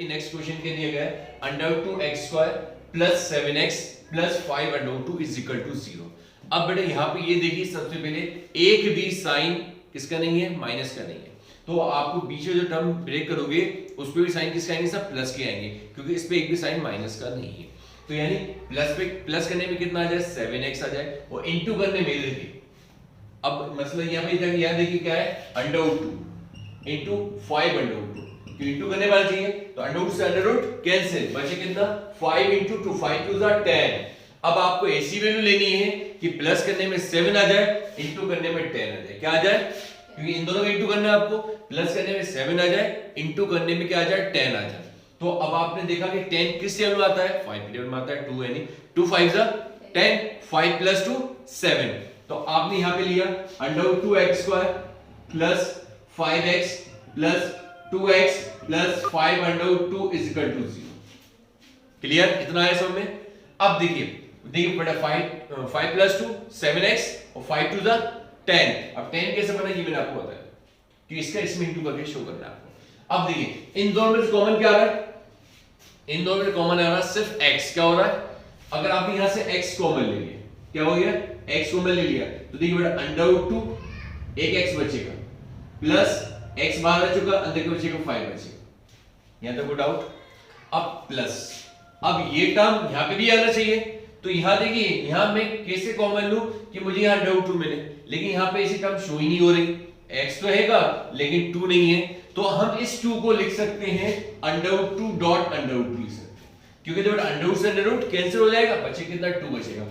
Next question के दिया गया है under 2x² plus 7x plus 5 under 2 is equal to 0। अब बेटा यहाँ पे ये देखिए सबसे पहले एक भी साइन किसका नहीं है, माइनस का नहीं है, तो आपको बीच में जो टर्म ब्रेक करोगे उस पे भी साइन किसके आएंगे, सब प्लस के आएंगे, क्योंकि इस पे एक भी साइन माइनस का नहीं है। तो यानी प्लस पे प्लस करने में कितना आ जाए, 7x आ जाए, और इनटू करने में देखिए अब मतलब यहाँ पे यहाँ देखिए क्या है, अंडर 2 इंटू 5 अंडर 2, इंटू करने वाला चाहिए तो अंडर रूट से अंडर रूट कैंसिल, बचे कितना 5 इंटू 2, 5 2 ज़ा 10। अब आपको ऐसी वैल्यू लेनी है कि प्लस करने में 7 आ जाए, इंटू करने में 10 आ जाए, क्या आ जाए, क्योंकि इन दोनों का इंटू करना है आपको, प्लस करने में 7 आ जाए, इंटू करने में क्या आ जाए 10 आ जाए। तो अब आपने देखा कि 10 किस टेबल में आता है, 5 टेबल में आता है, 2 यानी 2 5 ज़ा 10, 5 प्लस 2 7। तो आपने यहां पे लिया under 2x² plus 5x plus 2x plus 5 under 2 is equal to 0। Clear, इतना है सब में। अब देखिए बेटा 5 प्लस 2 7x और 5 2 ज़ा 10। अब 10 कैसे बना ये मैंने आपको बताया कि इसका इसमें इंटू करके शो करना है आपको। अब देखिए इन दोनों में कॉमन क्या आ रहा है, इन दोनों में कॉमन आ रहा है सिर्फ x। क्या हो रहा है, अगर आप यहां से x कॉमन ले लिए, क्या हो गया, x कॉमन ले लिया तो देखिए बेटा अंडर 2 एक x बचेगा प्लस x बाहर आ चुका, अंदर के बचेगा 5 बचेगा, यहां तक कोई डाउट। अब प्लस, अब ये टर्म यहां पे भी आना चाहिए, तो यहां देखिए यहां मैं कैसे कॉमन लूं कि मुझे यहां अंडर 2 मिले, लेकिन यहां पे ऐसी टर्म शो ही नहीं हो रही, x तो हैगा लेकिन 2 नहीं है, तो हम इस 2 को लिख सकते हैं अंडर 2 डॉट अंडर 2 लिख सकते हैं, क्योंकि जब अंडर रूट से अंडर रूट कैंसिल हो जाएगा, बचे कितना 2 बचेगा,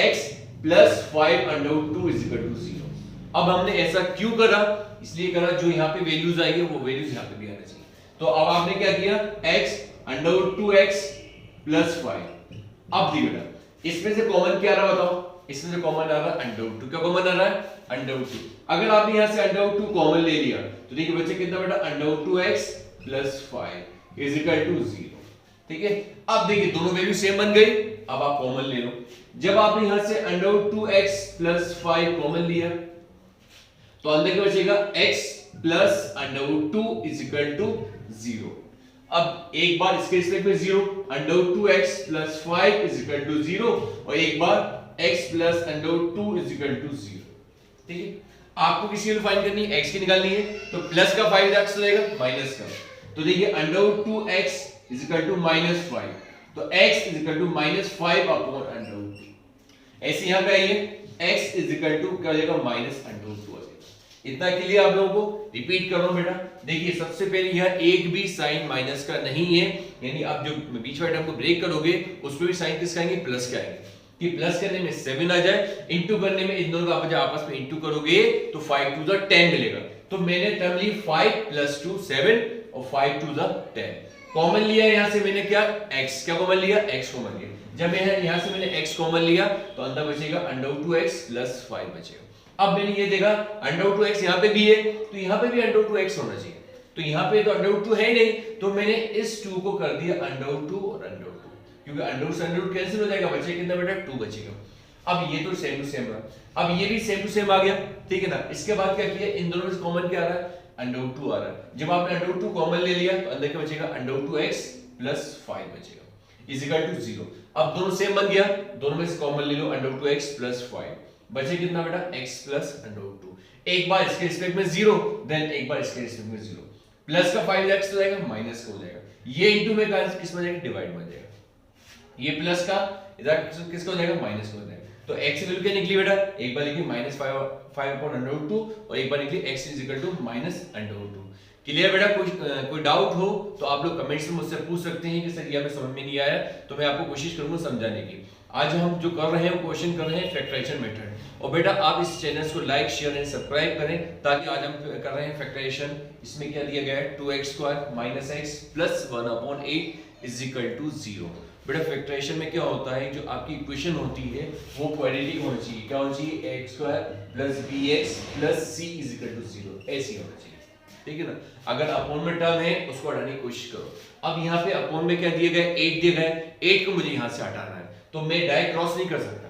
x plus 5 under 2 is equal to 0। अब हमने ऐसा क्यों करा, इसलिए करा जो यहां पे वैल्यूज आएंगे वो वैल्यूज यहां पे भी आना चाहिए। तो अब आपने क्या किया, x अंडर 2x प्लस 5। अब देखिए बेटा इसमें से कॉमन क्या आ रहा बताओ, इसमें से कॉमन आ रहा है अंडर 2, क्या कॉमन आ रहा है अंडर 2। अगर आपने यहां से अंडर 2 कॉमन ले लिया तो देखिए बच्चे कितना बेटा under 2x plus 5 is equal to 0। ठीक है, अब देखिए दोनों वैल्यू सेम बन गई, अब आप कॉमन ले लो। जब आपने यहां से अंडर 2x प्लस 5 कॉमन लिया तो अंदर क्या बचेगा, x plus under 2 is equal to 0। अब एक बार इसके रिस्पेक्ट में 0, under 2x plus 5 is equal to 0, और एक बार x plus under 2 is equal to 0। ठीक है, आपको किसी वैल्यू फाइंड करनी है, x की निकालनी है, तो प्लस का 5 एक्स हो जाएगा माइनस का, तो देखिए under 2x is equal to minus 5, तो x is equal to minus 5 upon under 2। ऐसे यहां पे आइए x इज इक्वल टू क्या हो जाएगा, माइनस अंडर 2 हो जाएगा। इतना क्लियर आप लोगों को, रिपीट कर रहा हूं बेटा। देखिए सबसे पहले यह एक भी साइन माइनस का नहीं है, यानी आप जो बीच वाले टर्म को ब्रेक करोगे उस पे भी साइन किसका आएंगे, प्लस का आएंगे, कि प्लस करने में 7 आ जाए, इंटू करने में इन दोनों का आप आपस में इंटू करोगे तो 5 2 ज़ा 10 मिलेगा। तो मैंने टर्म ली 5 प्लस 2 7 और 5 2 ज़ा 10, कॉमन लिया यहां से मैंने क्या, x, क्या कॉमन लिया, x कॉमन लिया। जब मैं यहां से मैंने x कॉमन लिया तो अंदर बचेगा अंडर 2x प्लस 5 बचेगा। अब मैंने ये देखा अंडर 2x यहां पे भी है, तो यहां पे भी अंडर 2x होना चाहिए, तो यहां पे तो अंडर 2 है ही नहीं, तो मैंने इस 2 को कर दिया अंडर 2 और अंडर 2, क्योंकि अंडर से अंडर कैंसिल हो जाएगा, बचे कितना बेटा 2 बचेगा। अब ये तो सेम टू सेम रहा, अब ये भी सेम टू सेम आ गया, ठीक है ना। इसके बाद क्या किया, इन दोनों में कॉमन क्या आ रहा है, अंडर 2 आ रहा है। जब आपने अंडर 2 कॉमन ले लिया तो अंदर क्या बचेगा, अंडर 2x प्लस 5 बचेगा इज इक्वल टू 0। अब दोनों सेम बन गया, दोनों में से कॉमन ले लो, अंडर 2x प्लस 5 बचे कितना बेटा, x प्लस अंडर 2। एक बार इसके रिस्पेक्ट में 0, देन एक बार इसके रिस्पेक्ट में 0, प्लस का 5x हो जाएगा, माइनस का हो जाएगा, ये इंटू में किस में जाएगा, डिवाइड में जाएगा, ये प्लस का इधर किसका हो जाएगा, माइनस का हो जाएगा। तो x की वैल्यू क्या निकली बेटा, एक बार लिखी माइनस 5 अपॉन अंडर 2 और एक बार निकली x is equal to minus under 2। Clear बेटा, कोई डाउट हो तो आप लोग कमेंट्स में मुझसे पूछ सकते हैं कि सर ये हमें समझ में नहीं आया, तो मैं आपको कोशिश करूंगा समझाने की। आज हम जो कर रहे हैं वो क्वेश्चन कर रहे हैं फैक्टराइजेशन मेथड, और बेटा आप इस चैनल को लाइक शेयर एंड सब्सक्राइब करें, ताकि आज हम कर रहे हैं फैक्टराइजेशन। इसमें क्या दिया गया है, 2x² minus x plus 1 upon 8 is equal to 0। बेटा फैक्टराइजेशन में क्या होता है, जो आपकी इक्वेशन होती है वो क्वाड्रेटिक होनी चाहिए, क्या होनी चाहिए, x² plus bx plus c is equal to 0, ऐसी होनी चाहिए, ठीक है ना। अगर अपॉन में टर्म है उसको हटाने की कोशिश करो। अब यहाँ पे अपॉन में क्या दिए गए, 8 दिए गए, 8 को मुझे यहाँ से हटाना है, तो मैं डायरेक्ट क्रॉस नहीं कर सकता।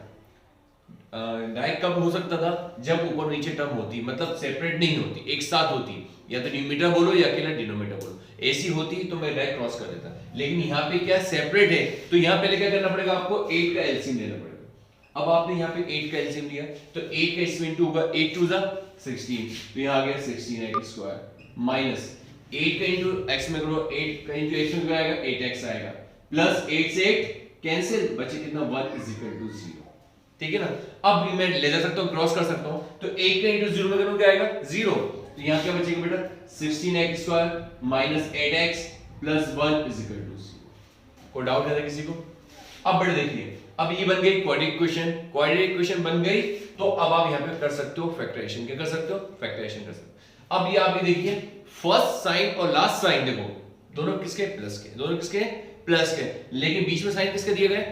डायरेक्ट कब हो सकता था, जब ऊपर नीचे टर्म होती, मतलब सेपरेट नहीं होती, एक साथ होती, या तो न्यूमरेटर बोलो या अकेला डिनोमिनेटर बोलो, ऐसी होती तो मैं डायरेक्ट क्रॉस कर देता, लेकिन यहाँ पे क्या सेपरेट है, तो यहाँ पहले क्या करना पड़ेगा आपको 8 का एलसीएम लेना पड़ेगा। अब आपने यहाँ पे 8 का एलसीएम लिया तो 8 का इसमें इंटू होगा, 8 2 जा 16, तो यहाँ आ गया 16x² माइनस 8 का इंटू x में करो, 8 का इंटू x में क्या आएगा 8x आएगा, प्लस 8 से 8 कैंसिल, बचे कितना 1 इज इक्वल टू 0। ठीक है ना। अब मैं ले जा सकता हूं, क्रॉस कर सकता हूं, तो 1 का इंटू 0 में करूं क्या आएगा 0, तो यहां क्या बचेगा बेटा 16x² minus 8x plus 1 is equal to 0। कोई डाउट है किसी को? अब बेटा देखिए, अब ये बन गई क्वाड्रेटिक इक्वेशन, क्वाड्रेटिक इक्वेशन बन गई, तो अब आप यहां पे कर सकते हो फैक्टराइजेशन। क्या कर सकते हो? फैक्टराइजेशन कर सकते हो। अब ये आप ये देखिए, फर्स्ट साइन और लास्ट साइन देखो दोनों किसके प्लस के, दोनों किसके प्लस के, लेकिन बीच में साइन किसके दिए गए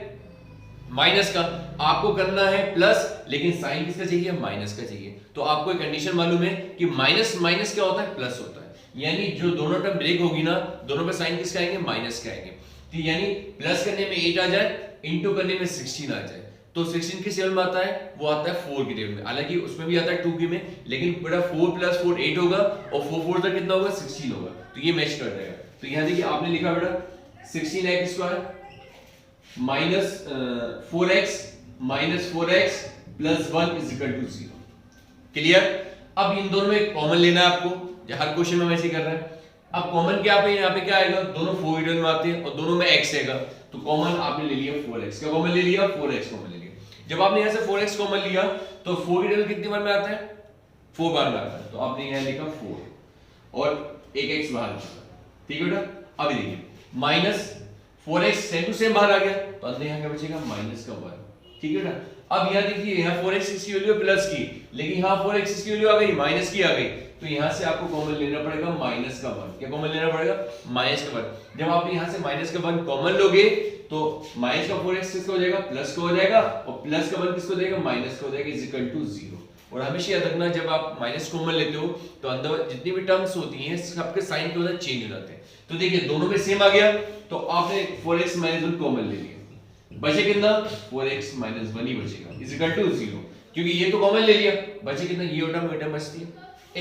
माइनस का। आपको करना है प्लस, लेकिन साइन किसका चाहिए माइनस का चाहिए। तो आपको एक कंडीशन मालूम है कि माइनस माइनस क्या होता है प्लस होता है, यानी जो दोनों टर्म ब्रेक होगी ना, दोनों पे साइन किसके आएंगे माइनस के आएंगे। तो यानी प्लस करने में 8 आ जाए, इंटू करने में 16 आ जाए, तो 16 किस टेबल में आता है, वो आता है 4 की टेबल में, हालांकि उसमें भी आता है 2 की में, लेकिन बेटा 4 प्लस 4 8 होगा, और 4 4 तक कितना होगा 16 होगा, तो ये मैच कर जाएगा। तो यहां देखिए आपने लिखा बेटा 16x² minus 4x minus 4x plus 1 is equal to 0। Clear. अब इन दोनों में कॉमन लेना है आपको, हर क्वेश्चन में वैसे ही कर रहा है। अब कॉमन क्या पे यहाँ पे क्या आएगा, दोनों 4 में आते हैं और दोनों में x आएगा, तो कॉमन आपने ले लिया 4x। क्या कॉमन ले लिया 4x कॉमन ले लिया। जब आपने यहाँ से 4x कॉमन लिया तो 4 कितनी बार में आता है 4 बार में आता है, तो आपने यहाँ लिखा 4 और एक x बाहर निकला। ठीक है बेटा। अब देखिए minus 4x same to same बाहर आ गया, तो अंदर यहाँ क्या बचेगा माइनस का 1। ठीक है ना। अब यहाँ देखिए यहाँ 4x इसकी वैल्यू प्लस की, लेकिन यहाँ 4x इसकी वैल्यू आ गई माइनस की आ गई, तो यहाँ से आपको कॉमन लेना पड़ेगा माइनस का 1। क्या कॉमन लेना पड़ेगा माइनस का 1। जब आप यहाँ से माइनस का 1 कॉमन लोगे तो माइनस का 4x किसका हो जाएगा प्लस का हो जाएगा, और प्लस का 1 किसका हो जाएगा माइनस का हो जाएगा, इज इक्वल टू 0। और हमेशा याद रखना जब आप माइनस कॉमन लेते हो तो अंदर जितनी भी टर्म्स होती हैं सबके साइन के वजह चेंज हो जाते हैं। तो देखिए दोनों में सेम आ गया, तो आपने 4x - 1 कॉमन ले लिया, बचे कितना 4x - 1 ही बचेगा, इज इक्वल टू 0, क्योंकि ये तो कॉमन ले लिया, बचे कितना ये टर्म बचती है।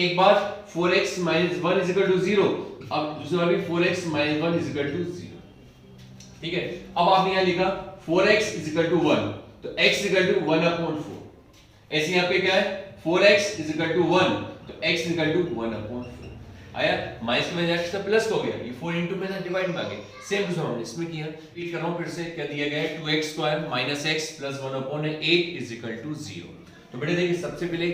एक बार 4x - 1 इज इक्वल टू 0, अब दूसरी बार भी 4x - 1 इज इक्वल टू 0। ठीक है। अब आपने यहां लिखा 4x इज इक्वल टू 1, तो x इज इक्वल टू 1/4। ऐसे यहाँ पे क्या है 4x इज इक्वल टू 1, तो x इज इक्वल टू 1/4 आया। माइनस में जाके इसका प्लस हो गया, ये 4 इनटू में था डिवाइड में आ गया। सेम टू सेम हमने इसमें किया। रिपीट कर रहा हूं फिर से, क्या दिया गया है 2x² minus x plus 1/8 is equal to 0। तो बेटे देखिए सबसे पहले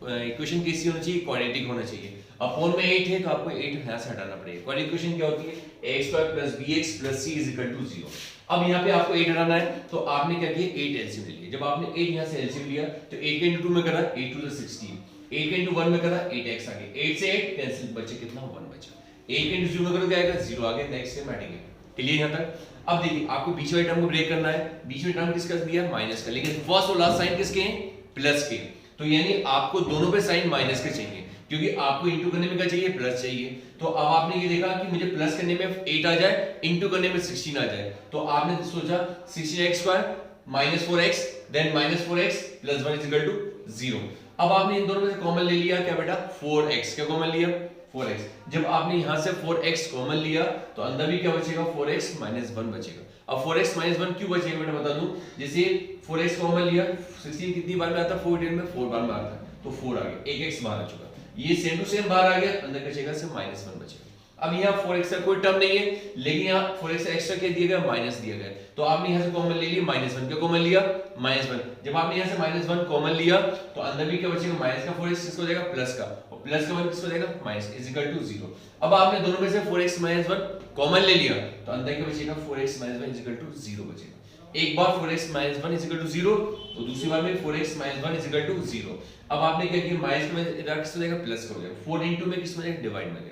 इक्वेशन कैसी होनी चाहिए क्वाड्रेटिक होना चाहिए। अपॉन में 8 है तो आपको 8 यहां से हटाना पड़ेगा। क्वाड्रेटिक इक्वेशन क्या होती है ax² + bx + c is equal to 0। अब यहाँ पे आपको 8 हटाना है, तो आपने क्या किया 8 एलसीएम ले लिया। जब आपने 8 यहाँ से एलसीएम लिया तो 8 के इंटू 2 में करा 8 2 16, 8 के इंटू 1 में करा 8x आ गया, 8 से 8 कैंसिल, बचे कितना 1 बचा। 8 के इंटू 0 में करो क्या आएगा 0 आ गया, नेक्स्ट से हटेंगे। क्लियर यहाँ तक। अब देखिए आपको बीच वाले टर्म को ब्रेक करना है, बीच में टर्म किसका दिया माइनस का, लेकिन फर्स्ट और लास्ट साइन किसके हैं प्लस के, तो यानी आपको दोनों पे साइन माइनस के चाहिए, क्योंकि आपको इंटू करने में क्या चाहिए प्लस चाहिए। तो अब आपने ये देखा कि मुझे प्लस करने में 8 आ जाए, इंटू करने में 16 आ जाए, तो आपने सोचा 16x² - 4x then -4x + 1 is equal to 0। अब आपने इन दोनों में से कॉमन ले लिया क्या बेटा 4x। क्या कॉमन लिया 4x। जब आपने यहां से 4x कॉमन लिया तो अंदर भी क्या बचेगा 4x - 1 बचेगा। अब 4x - 1 क्यों बचेगा बेटा बता दूं, जैसे 4x कॉमन लिया 16 कितनी बार में आता है 4 में 4 बार में आता है, तो 4 आ गया, एक x बाहर आ चुका, ये सेम टू सेम बाहर आ गया, अंदर बचेगा सिर्फ -1 बचेगा। अब यहाँ 4x का कोई टर्म नहीं है, लेकिन यहाँ 4x एक्स्ट्रा क्या दिया गया माइनस दिया गया, तो आपने यहाँ से कॉमन ले लिया -1। क्या कॉमन लिया -1। जब आपने यहाँ से -1 कॉमन लिया तो अंदर भी क्या बचेगा माइनस का 4x किसको हो जाएगा प्लस का, और प्लस का 1 किसको हो जाएगा माइनस, इज इक्वल टू 0। अब आपने दोनों में से 4x - 1 कॉमन ले लिया तो अंदर क्या बचेगा 4x - 1 इज इक्वल टू 0 बचेगा। एक बार 4x - 1 इज इक्वल टू 0, तो दूसरी बार में 4x - 1 इज इक्वल टू 0। अब आपने क्या किया माइनस में इधर किसको हो जाएगा प्लस का हो जाएगा, 4 इनटू में किसको हो जाएगा डिवाइड में,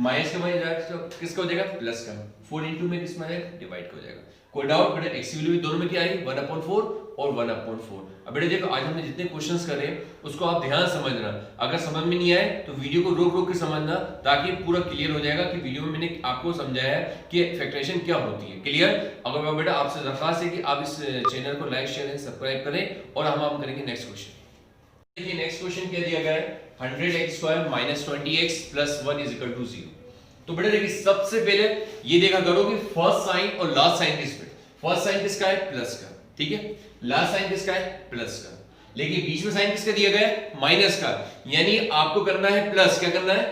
माइनस का इधर किसका हो जाएगा प्लस का, 4 इनटू में किसमें जाएगा डिवाइड का हो जाएगा। कोई डाउट बेटा x की वैल्यू भी दोनों में क्या आएगी 1/4 और 1/4। अब बेटा देखो आज हमने जितने क्वेश्चंस करे उसको आप ध्यान समझना, अगर समझ में नहीं आए तो वीडियो को रोक रोक के समझना, ताकि पूरा क्लियर हो जाएगा कि वीडियो में मैंने आपको समझाया है कि फैक्टराइजेशन क्या होती है। क्लियर। अगर बेटा आपसे दरखास्त है कि आप इस चैनल को लाइक शेयर एंड सब्सक्राइब करें, और हम करेंगे नेक्स्ट क्वेश्चन। देखिए नेक्स्ट क्वेश्चन क्या दिया गया है 100x² - 20x + 1 is equal to 0। तो बेटा देखिए सबसे पहले ये देखा करो कि फर्स्ट साइन और लास्ट साइन किस पे, फर्स्ट साइन किसका है प्लस का, ठीक है, लास्ट साइन किसका है प्लस का, लेकिन बीच में साइन किसका दिया गया है माइनस का, यानी आपको करना है प्लस, क्या करना है,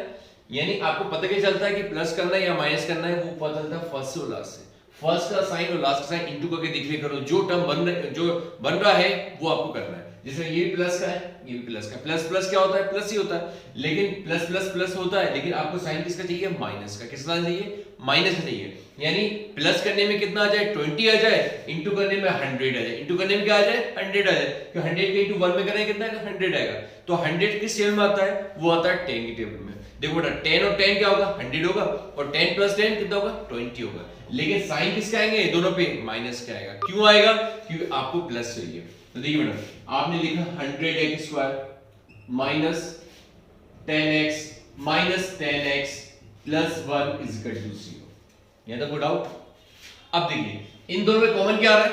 यानी आपको पता क्या चलता है कि प्लस करना है या माइनस करना है, वो पता चलता है फर्स्ट से और लास्ट से, फर्स्ट का साइन और लास्ट का साइन इनटू करके देख लिया करो, जो टर्म बन रहा है वो आपको करना है। जैसे ये भी प्लस का है, ये भी प्लस का, प्लस प्लस क्या होता है प्लस ही होता है, लेकिन प्लस प्लस प्लस होता है, लेकिन आपको साइन किसका चाहिए माइनस का, किसका चाहिए माइनस का चाहिए, यानी प्लस करने में कितना आ जाए 20 आ जाए, इंटू करने में 100 आ जाए, इंटू करने में क्या आ जाए 100 आ जाए, तो 100 के इंटू 1 में करें कितना आएगा 100 आएगा, तो 100 किस टेबल में आता है, वो आता है 10 की टेबल में। देखो बेटा 10 और 10 क्या होगा 100 होगा, और 10 प्लस 10 कितना होगा 20 होगा, लेकिन साइन किसका आएंगे दोनों पे माइनस का आएगा, क्यों आएगा, क्योंकि आपको प्लस चाहिए। तो देखिए बेटा आपने लिखा 100x square minus 10x minus 10x plus 1 is equal to 0, यहां तक कोई डाउट। अब देखिए इन दोनों में कॉमन क्या आ रहा है,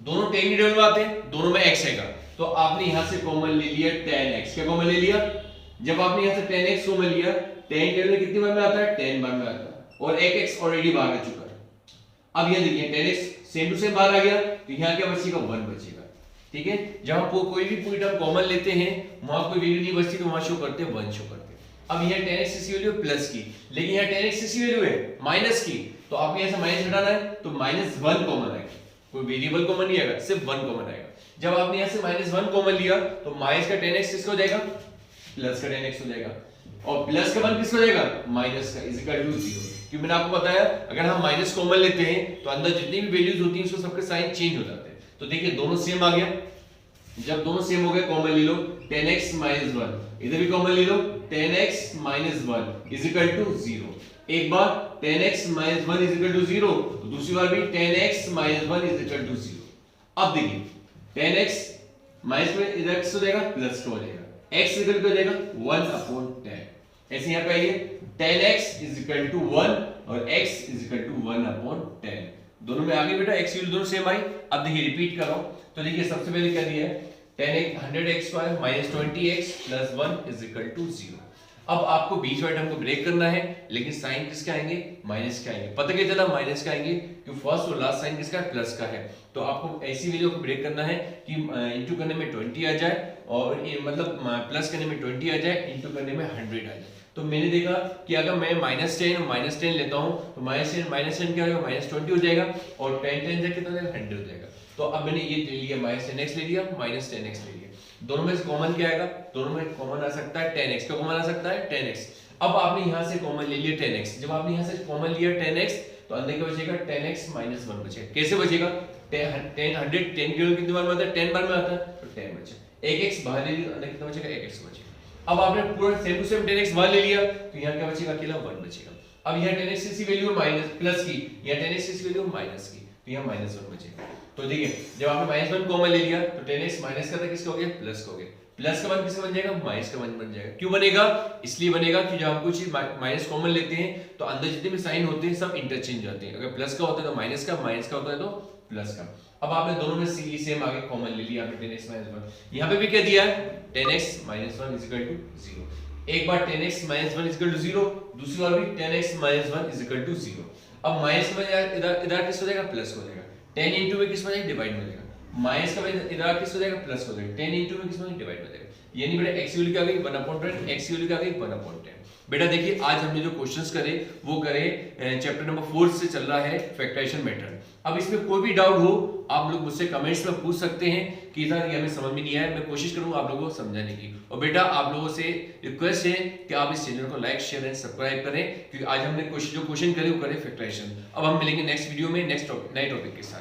दोनों 10 की टेबल में आते हैं, दोनों में x आएगा, तो आपने यहां से कॉमन ले लिया 10x, क्या कॉमन ले लिया, जब आपने यहां से 10x कॉमन लिया, 10 टेबल में कितनी बार में आता है 10 बार में आता है, और 1x ऑलरेडी बाहर आ चुका है। अब ये देखिए 10x सेम टू सेम बाहर आ गया, तो यहां क्या बचेगा 1 बचेगा, ठीक है, जहां कोई भी पूरी टर्म कॉमन लेते हैं वहां कोई वैल्यू नहीं बचती, तो वहां शो करते हैं 1 शो करते हैं। अब यहां 10x की वैल्यू प्लस की, लेकिन यहां 10x की वैल्यू है माइनस की, तो आपको यहां से माइनस हटाना है, तो -1 कॉमन आएगा, कोई वेरिएबल कॉमन नहीं आएगा, सिर्फ 1 कॉमन आएगा। जब आपने यहां से -1 कॉमन लिया, तो माइनस का 10x किसका हो जाएगा प्लस का 10x हो जाएगा, और प्लस का 1 किसका हो जाएगा माइनस का, इज इक्वल टू 0। क्योंकि मैंने आपको बताया अगर हम माइनस कॉमन लेते हैं तो अंदर जितनी भी वैल्यूज होती हैं उसके सबके साइन चेंज हो जाते हैं। तो देखिए दोनों सेम आ गया, जब दोनों सेम हो गए कॉमन ले लो 10x - 1, इधर भी कॉमन ले लो 10x - 1 इज इक्वल टू 0, एक बार 10x - 1 इज इक्वल टू 0, तो दूसरी बार भी 10x - 1 इज इक्वल टू 0। अब देखिए 10x माइनस में इधर x हो जाएगा प्लस का हो जाएगा, x इक्वल टू हो जाएगा 1/10, ऐसे यहां पे आइए 10x इज इक्वल टू 1 और x इज इक्वल टू 1/10, दोनों में आगे बेटा x वैल्यू दोनों सेम आई। अब देखिए रिपीट कर रहा हूं, तो देखिए सबसे पहले क्या दिया है 100x square minus 20x plus 1 is equal to 0। अब आपको बीच वाले टर्म को ब्रेक करना है, लेकिन साइन किसके आएंगे माइनस के आएंगे, पता क्या चला माइनस के आएंगे क्योंकि फर्स्ट और लास्ट साइन किसका है प्लस का है, तो आपको ऐसी वैल्यू को ब्रेक करना है कि इंटू करने में 20 आ जाए, और मतलब प्लस करने में 20 आ जाए, इंटू करने में 100 आ जाए। तो मैंने देखा कि अगर मैं -10 और -10 लेता हूं तो -10 क्या होगा -20 हो जाएगा, और 10 से कितना हो जाएगा 100 हो जाएगा। तो अब मैंने ये ले लिया -10x ले लिया -10x ले लिया, दोनों में से कॉमन क्या आएगा, दोनों में कॉमन आ सकता है 10x, क्या कॉमन आ सकता है 10x। अब आपने यहां से कॉमन ले लिया 10x, जब आपने यहां से कॉमन लिया 10x तो अंदर क्या बचेगा 10x - 1 बचेगा, कैसे बचेगा 10 कितनी बार में आता है 10 बार में आता है, तो 10 बचा, 1x बाहर ले लिया, अंदर कितना बचेगा 1x बचेगा। अब आपने पूरा सेम टू सेम 10x बाहर ले लिया, तो यहां क्या बचेगा अकेला 1 बचेगा। अब यहां 10x की वैल्यू माइनस प्लस की, यहां 10x की वैल्यू माइनस की, तो यहां -1 बचेगा। तो देखिए जब आपने -1 कॉमन ले लिया तो 10x माइनस का था किसका हो गया प्लस का हो गया, प्लस का 1 किसका बन जाएगा माइनस का 1 बन जाएगा। क्यों बनेगा, इसलिए बनेगा कि जब हम कोई चीज माइनस कॉमन लेते हैं तो अंदर जितने भी साइन होते हैं सब इंटरचेंज होते हैं, अगर प्लस का होता है तो माइनस का होता है तो प्लस का। अब आपने दोनों में सेम आगे कॉमन ले लिया, आपने 10x - 1, यहां पे भी क्या दिया है 10x - 1 इज इक्वल टू 0, एक बार 10x - 1 इज इक्वल टू 0, दूसरी बार भी 10x - 1 इज इक्वल टू 0। अब माइनस में इधर किस हो जाएगा प्लस हो जाएगा, 10 इंटू में किस हो जाएगा डिवाइड हो जाएगा, माइनस का इधर किस हो जाएगा प्लस हो जाएगा, 10 इंटू में किस हो डिवाइड हो जाएगा, यानी बेटा x वैल्यू क्या आ गई 1/10, x वैल्यू क्या आ गई 1/10। बेटा देखिए आज हमने जो क्वेश्चंस करे वो करे चैप्टर नंबर 4 से चल रहा है फैक्टराइजेशन मेथड। अब इसमें कोई भी डाउट हो आप लोग मुझसे कमेंट्स में पूछ सकते हैं कि इधर ये हमें समझ में नहीं आया, मैं कोशिश करूंगा आप लोगों को समझाने की। और बेटा आप लोगों से रिक्वेस्ट है कि आप इस चैनल को लाइक शेयर एंड सब्सक्राइब करें, क्योंकि आज हमने जो क्वेश्चन करे वो करे फैक्टराइजेशन। अब हम मिलेंगे नेक्स्ट वीडियो में नए टॉपिक के साथ।